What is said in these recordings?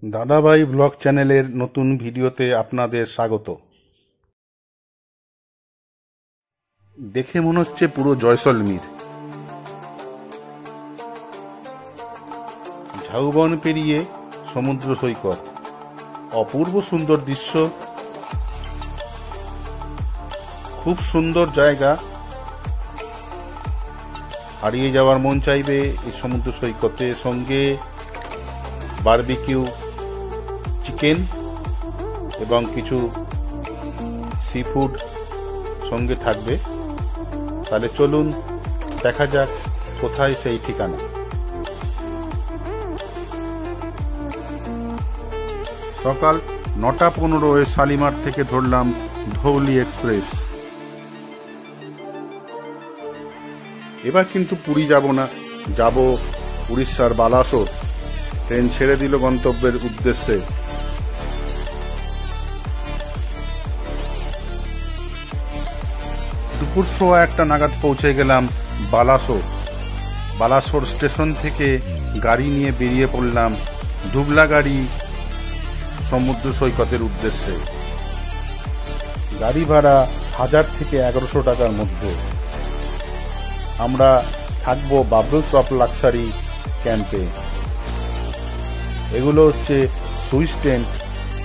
দাদাভাই ব্লগ চ্যানেলের নতুন ভিডিওতে আপনাদের স্বাগত। দেখে মনে হচ্ছে পুরো জয়সলমীর। ঝাউবন পেরিয়ে সমুদ্র সৈকত, অপূর্ব সুন্দর দৃশ্য, খুব সুন্দর জায়গা। হারিয়ে যাওয়ার মন চাইবে এই সমুদ্র সৈকতে। সঙ্গে বারবিকিউ চিকেন এবং কিছু সি ফুড সঙ্গে থাকবে। তাহলে চলুন দেখা যাক কোথায় সেই ঠিকানা। সকাল 9:15 শালিমার থেকে ধরলাম ধৌলি এক্সপ্রেস। এবার কিন্তু পুরী যাব না, যাব উড়িষ্যার বালাসোর। ট্রেন ছেড়ে দিল গন্তব্যের উদ্দেশ্যে। দুপুর 1:15 নাগাদ পৌঁছে গেলাম বালাসোর। বালাসোর স্টেশন থেকে গাড়ি নিয়ে বেরিয়ে পড়লাম ধুবলাগাড়ি সমুদ্র সৈকতের উদ্দেশ্যে। গাড়ি ভাড়া 1000 থেকে 1100 টাকার মধ্যে। আমরা থাকবো বাবলস অফ লাক্সারি ক্যাম্পে। এগুলো হচ্ছে সুইস টেন্ট,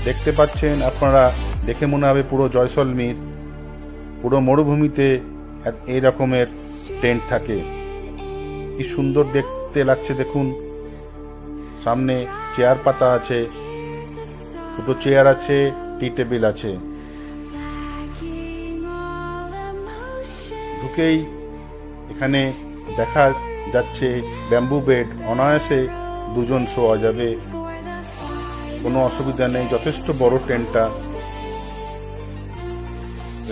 দেখতে পাচ্ছেন আপনারা। দেখে মনে হবে পুরো জয়সলমীর, পুরো মরুভূমিতে এই রকমের টেন্ট থাকে। কি সুন্দর দেখতে লাগছে দেখুন। সামনে চেয়ার পাতা আছে, দুটো চেয়ার আছে, টি টেবিল আছে। ঢুকেই এখানে দেখা যাচ্ছে ব্যাম্বু বেড, অনায়াসে 2 জন শোয়া যাবে, কোনো অসুবিধা নেই। যথেষ্ট বড় টেন্টটা,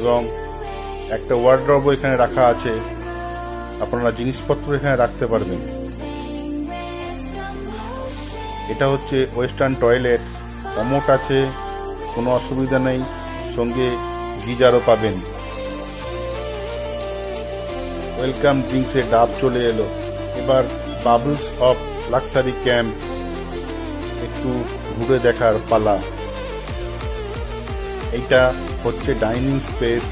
এবং একটা ওয়ার্ডরোবও এখানে রাখা আছে, আপনারা জিনিসপত্র এখানে রাখতে পারবেন। এটা হচ্ছে ওয়েস্টার্ন টয়লেট, কমোট আছে, কোনো অসুবিধা নেই। সঙ্গে গিজারও পাবেন। ওয়েলকাম ড্রিঙ্কসের ডাব চলে এলো। এবার বাবলস অফ লাক্সারি ক্যাম্প একটু ঘুরে দেখার পালা। এইটা হচ্ছে ডাইনিং স্পেস,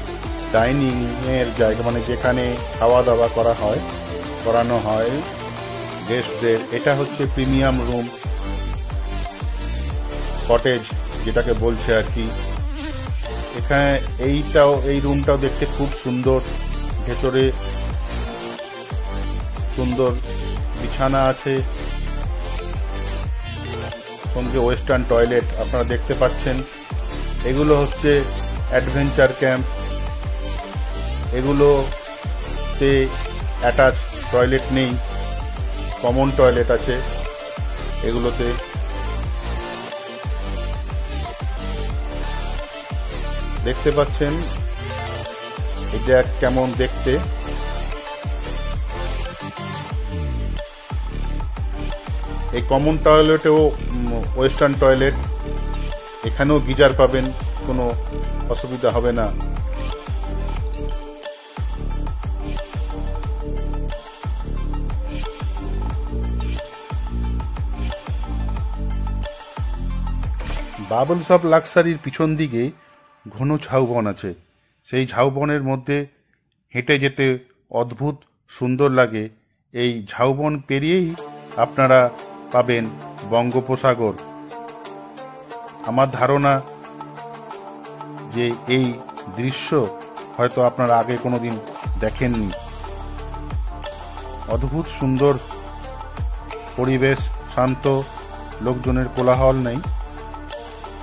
ডাইনিং এর জায়গা, মানে যেখানে খাওয়া দাওয়া করানো হয় গেস্টদের। এটা হচ্ছে প্রিমিয়াম রুম, কটেজ যেটাকে বলছে আর কি। এখানে এই রুমটাও দেখতে খুব সুন্দর। ভেতরে সুন্দর বিছানা আছে, সঙ্গে ওয়েস্টার্ন টয়লেট আপনারা দেখতে পাচ্ছেন। এগুলো হচ্ছে অ্যাডভেঞ্চার ক্যাম্প। এগুলোতে অ্যাটাচ টয়লেট নেই, কমন টয়লেট আছে এগুলোতে। দেখতে পাচ্ছেন এটা কেমন দেখতে। এই কমন টয়লেটেও ওয়েস্টার্ন টয়লেট, এখানেও গিজার পাবেন, কোনো অসুবিধা হবে না। বাবলস অফ লাক্সারির পিছন দিকে ঘন ঝাউবন আছে। সেই ঝাউবনের মধ্যে হেঁটে যেতে অদ্ভুত সুন্দর লাগে। এই ঝাউবন পেরিয়েই আপনারা পাবেন বঙ্গোপসাগর। আমার ধারণা যে এই দৃশ্য হয়তো আপনারা আগে কোনোদিন দেখেননি। অদ্ভুত সুন্দর পরিবেশ, শান্ত, লোকজনের কোলাহল নেই।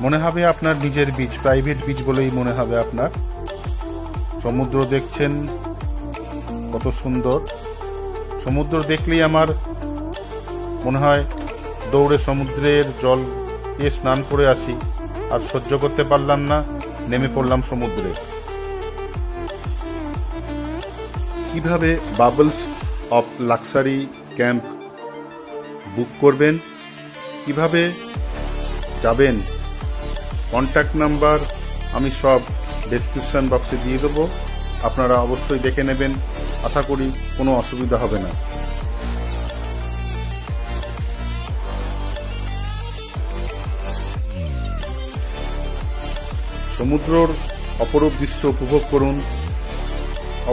মনে হবে আপনার নিজের বিচ, প্রাইভেট বিচ বলেই মনে হবে আপনার। সমুদ্র দেখছেন কত সুন্দর। সমুদ্র দেখলেই আমার মনে হয় দৌড়ে সমুদ্রের জল স্নান করে আসি। আর সহ্য করতে পারলাম না, নেমে পড়লাম সমুদ্রে। কিভাবে বাবলস অফ লাক্সারি ক্যাম্প বুক করবেন, কিভাবে যাবেন, কন্ট্যাক্ট নাম্বার আমি সব ডেসক্রিপশন বক্সে দিয়ে দেবো। আপনারা অবশ্যই দেখে নেবেন। আশা করি কোনো অসুবিধা হবে না। সমুদ্রর অপরূপ দৃশ্য উপভোগ করুন।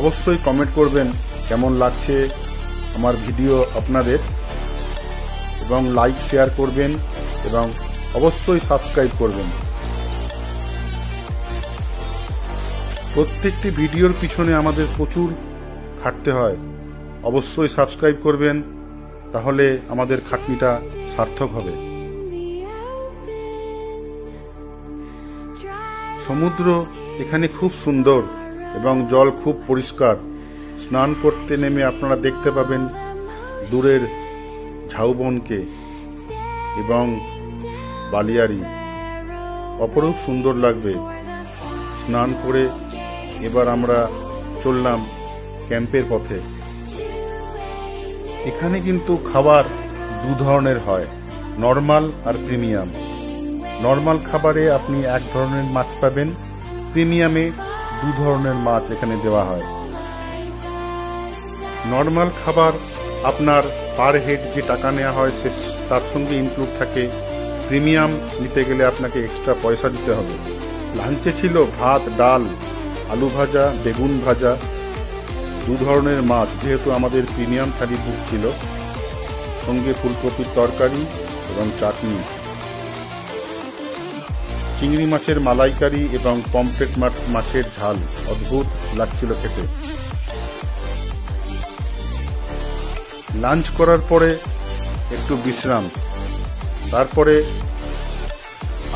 অবশ্যই কমেন্ট করবেন কেমন লাগছে আমার ভিডিও আপনাদের, এবং লাইক শেয়ার করবেন এবং অবশ্যই সাবস্ক্রাইব করবেন। প্রত্যেকটি ভিডিওর পিছনে আমাদের প্রচুর খাটতে হয়, অবশ্যই সাবস্ক্রাইব করবেন, তাহলে আমাদের খাটনিটা সার্থক হবে। সমুদ্র এখানে খুব সুন্দর এবং জল খুব পরিষ্কার। স্নান করতে নেমে আপনারা দেখতে পাবেন দূরের ঝাউবনকে এবং বালিয়াড়ি, অপরূপ সুন্দর লাগবে। স্নান করে এবার আমরা চললাম ক্যাম্পের পথে। এখানে কিন্তু খাবার দু ধরনের হয়, নর্মাল আর প্রিমিয়াম। নর্মাল খাবারে আপনি এক ধরনের মাছ পাবেন, প্রিমিয়ামে দু ধরনের মাছ এখানে দেওয়া হয়। নর্মাল খাবার আপনার পার হেড যে টাকা নেওয়া হয় সে তার সঙ্গে ইনক্লুড থাকে, প্রিমিয়াম নিতে গেলে আপনাকে এক্সট্রা পয়সা দিতে হবে। লাঞ্চে ছিল ভাত, ডাল, আলু ভাজা, বেগুন ভাজা, দু ধরনের মাছ, যেহেতু আমাদের প্রিমিয়াম থালি বুক ছিল, সঙ্গে ফুলকপির তরকারি এবং চাটনি, চিংড়ি মাছের মালাইকারি এবং পমফ্রেট মাছের ঝাল। অদ্ভুত লাগছিল খেতে। লাঞ্চ করার পরে একটু বিশ্রাম, তারপরে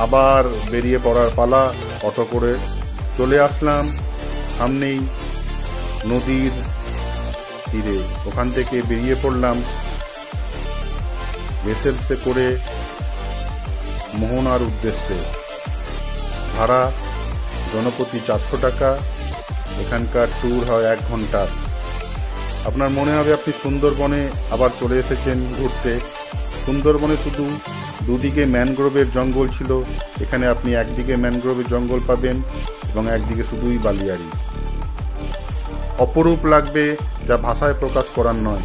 আবার বেরিয়ে পড়ার পালা। অটো করে চলে আসলাম সামনেই নদীর তীরে। ওখান থেকে বেরিয়ে পড়লাম ভেসেলসে করে মোহনার উদ্দেশ্যে। ভাড়া জনপ্রতি 400 টাকা। এখানকার ট্যুর হয় 1 ঘন্টার। আপনার মনে হবে আপনি সুন্দরবনে আবার চলে এসেছেন ঘুরতে। সুন্দরবনে শুধু দুদিকে ম্যানগ্রোভের জঙ্গল ছিল, এখানে আপনি একদিকে ম্যানগ্রোভের জঙ্গল পাবেন এবং একদিকে শুধুই বালিয়াড়ি। অপরূপ লাগবে, যা ভাষায় প্রকাশ করার নয়।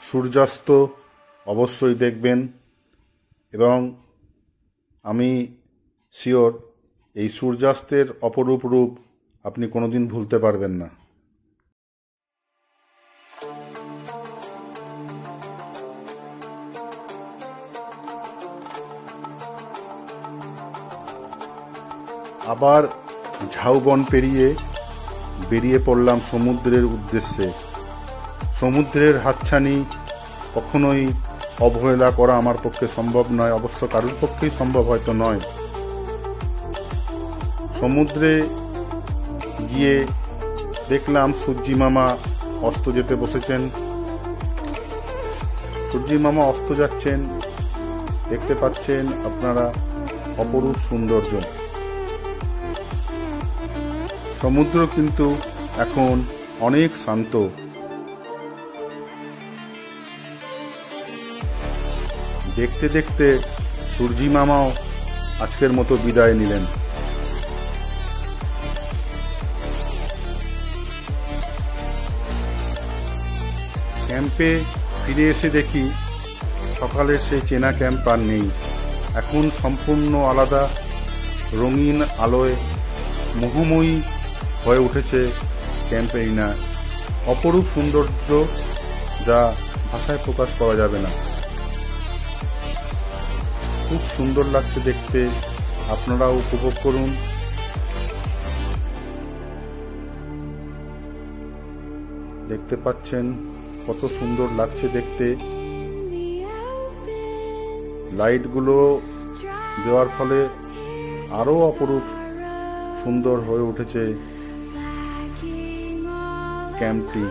সূর্যাস্ত অবশ্যই দেখবেন, এবং আমি শিওর এই সূর্যাস্তের অপরূপ রূপ আপনি কোনোদিন ভুলতে পারবেন না। আবার ঝাউবন পেরিয়ে বেরিয়ে পড়লাম সমুদ্রের উদ্দেশ্যে। সমুদ্রের হাতছানি কখনোই অবহেলা করা আমার পক্ষে সম্ভব নয়, অবশ্য কারোর পক্ষেই সম্ভব হয়তো নয়। সমুদ্রে গিয়ে দেখলাম সূর্যি মামা অস্ত যেতে বসেছেন। সূর্যি মামা অস্ত যাচ্ছেন, দেখতে পাচ্ছেন আপনারা অপরূপ সৌন্দর্য। সমুদ্র কিন্তু এখন অনেক শান্ত। দেখতে দেখতে সূর্যি মামাও আজকের মতো বিদায় নিলেন। ক্যাম্পে ফিরে এসে দেখি সকালের সেই চেনা ক্যাম্প আর নেই। এখন সম্পূর্ণ আলাদা, রঙিন আলোয় মোহময়ী হয়ে উঠেছে ক্যাম্প এরিনা। অপরূপ সৌন্দর্য, যা ভাষায় প্রকাশ করা যাবে না। খুব সুন্দর লাগছে দেখতে, আপনারাও উপভোগ করুন। দেখতে পাচ্ছেন কত সুন্দর লাগছে দেখতে। লাইটগুলো দেওয়ার ফলে আরো অপরূপ সুন্দর হয়ে উঠেছে ক্যাম্পটি।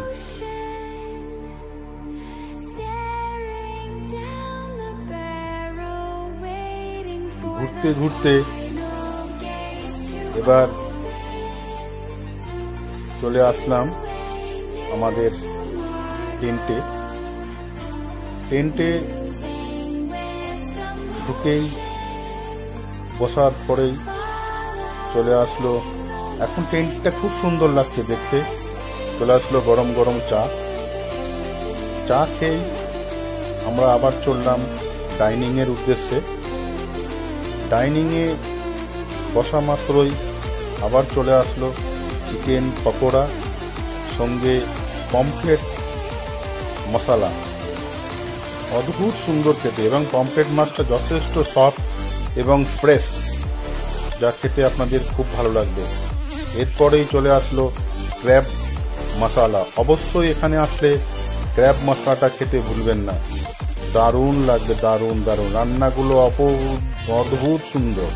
ঘুরতে ঘুরতে এবার চলে আসলাম আমাদের টেন্টে। টেন্টে ঢুকেই বসার পরেই চলে আসলো। এখন টেন্টটা খুব সুন্দর লাগছে দেখতে, চলে আসলো গরম গরম চা। চা খেয়ে আমরা আবার চললাম ডাইনিং এর উদ্দেশ্যে। ডাইনিং এ বসা মাত্রই আবার চলে আসলো চিকেন পকোড়া, সঙ্গে পমফ্রেট মশলা। অদ্ভুত সুন্দর খেতে, এবং পমফ্রেট মাছটা যথেষ্ট সফট এবং ফ্রেশ, যা খেতে আপনাদের খুব ভালো লাগবে। এরপরেই চলে আসলো ক্র্যাব মশলা। অবশ্যই এখানে আসলে ক্র্যাব মশলাটা খেতে ভুলবেন না, দারুণ লাগবে, দারুণ দারুণ। রান্নাগুলো অদ্ভুত সুন্দর।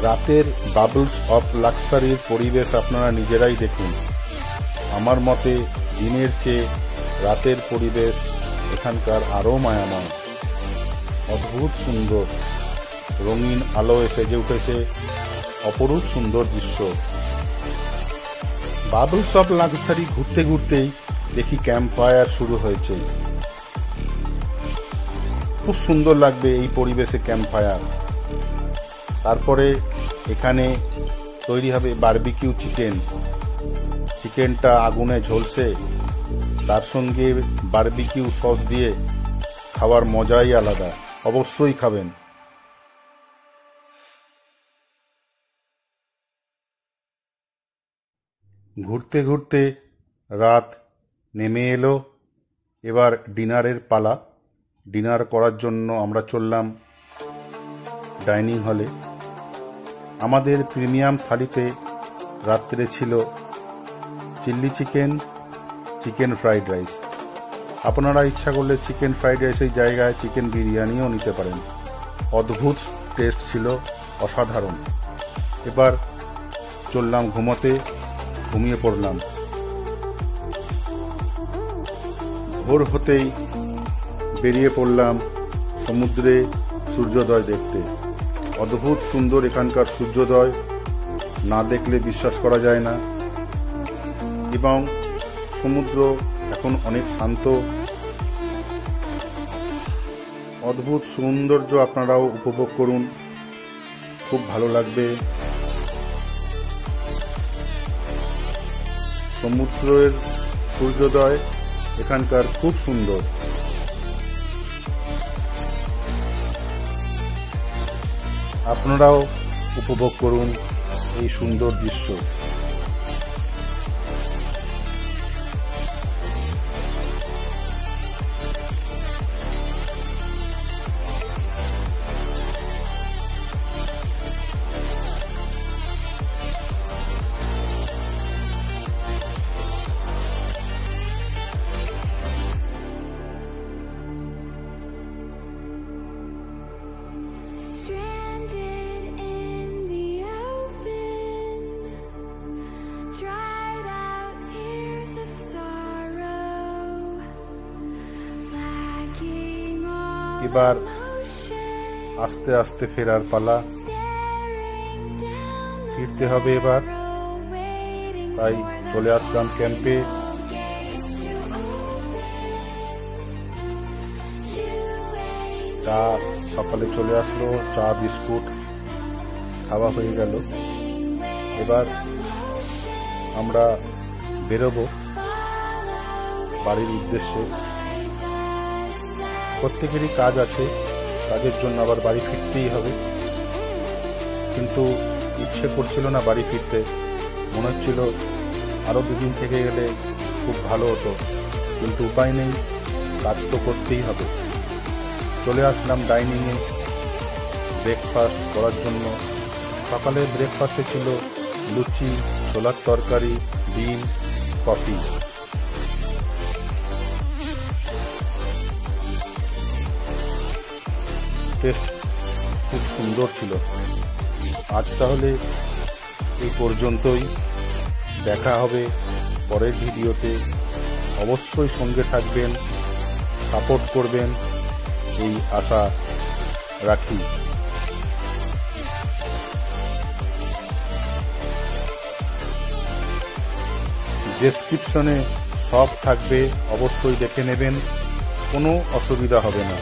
রাতের বাবলস অফ লাক্সারির পরিবেশ আপনারা নিজেরাই দেখুন। আমার মতে দিনের চেয়ে রাতের পরিবেশ এখানকার আরও মায়াময়। অদ্ভুত সুন্দর রঙিন আলো সেজে উঠেছে, অপরূপ সুন্দর দৃশ্য। বাবলস অফ লাক্সারি ঘুরতে ঘুরতেই দেখি ক্যাম্প ফায়ার শুরু হয়েছে। খুব সুন্দর লাগবে এই পরিবেশে ক্যাম্প ফায়ার। তারপরে এখানে তৈরি হবে বারবিকিউ চিকেন। চিকেনটা আগুনে ঝলসে, তার সঙ্গে বারবিকিউ সস দিয়ে খাওয়ার মজাই আলাদা। অবশ্যই খাবেন। ঘুরতে ঘুরতে রাত নেমে এলো, এবার ডিনারের পালা। ডিনার করার জন্য আমরা চললাম ডাইনিং হলে। আমাদের প্রিমিয়াম থালিতে রাত্রে ছিল chilli chicken, chicken fried rice. আপনারা ইচ্ছা করলে চিকেন ফ্রাইড রাইসের জায়গায় চিকেন বিরিয়ানিও নিতে পারেন। অদ্ভুত টেস্ট ছিল, অসাধারণ। এবার চললাম ঘুমোতে, ঘুমিয়ে পড়লাম। ভোর হতেই বেরিয়ে পড়লাম সমুদ্রে সূর্যোদয় দেখতে। অদ্ভুত সুন্দর এখানকার সূর্যোদয়, না দেখলে বিশ্বাস করা যায় না। এবং সমুদ্র এখন অনেক শান্ত। অদ্ভুত সৌন্দর্য আপনারাও উপভোগ করুন, খুব ভালো লাগবে। সমুদ্রের সূর্যোদয় এখানকার খুব সুন্দর। আপনারাও উপভোগ করুন এই সুন্দর দৃশ্য। এবার আস্তে আস্তে ফেরার পালা। ফিরতে হবে এবার, তাই চলে আসলাম ক্যাম্পে। চা সকালে চলে আসলো, চা বিস্কুট খাওয়া হয়ে গেল। এবার আমরা বেরোবো বাড়ির উদ্দেশ্যে। প্রত্যেকেরই কাজ আছে, কাজের জন্য আবার বাড়ি ফিরতেই হবে। কিন্তু ইচ্ছে করছিল না বাড়ি ফিরতে, মনে হচ্ছিল আরও দুদিন থেকে গেলে খুব ভালো হতো, কিন্তু উপায় নেই, কাজ তো করতেই হবে। চলে আসলাম ডাইনিংয়ে ব্রেকফাস্ট করার জন্য। সকালে ব্রেকফাস্টে ছিল লুচি, ছোলার তরকারি, ডিম, কফি। টেস্ট খুব সুন্দর ছিল। আজ তাহলে এই পর্যন্তই, দেখা হবে পরের ভিডিওতে। অবশ্যই সঙ্গে থাকবেন, সাপোর্ট করবেন, এই আশা রাখি। ডেসক্রিপশনে সব থাকবে, অবশ্যই দেখে নেবেন, কোনো অসুবিধা হবে না।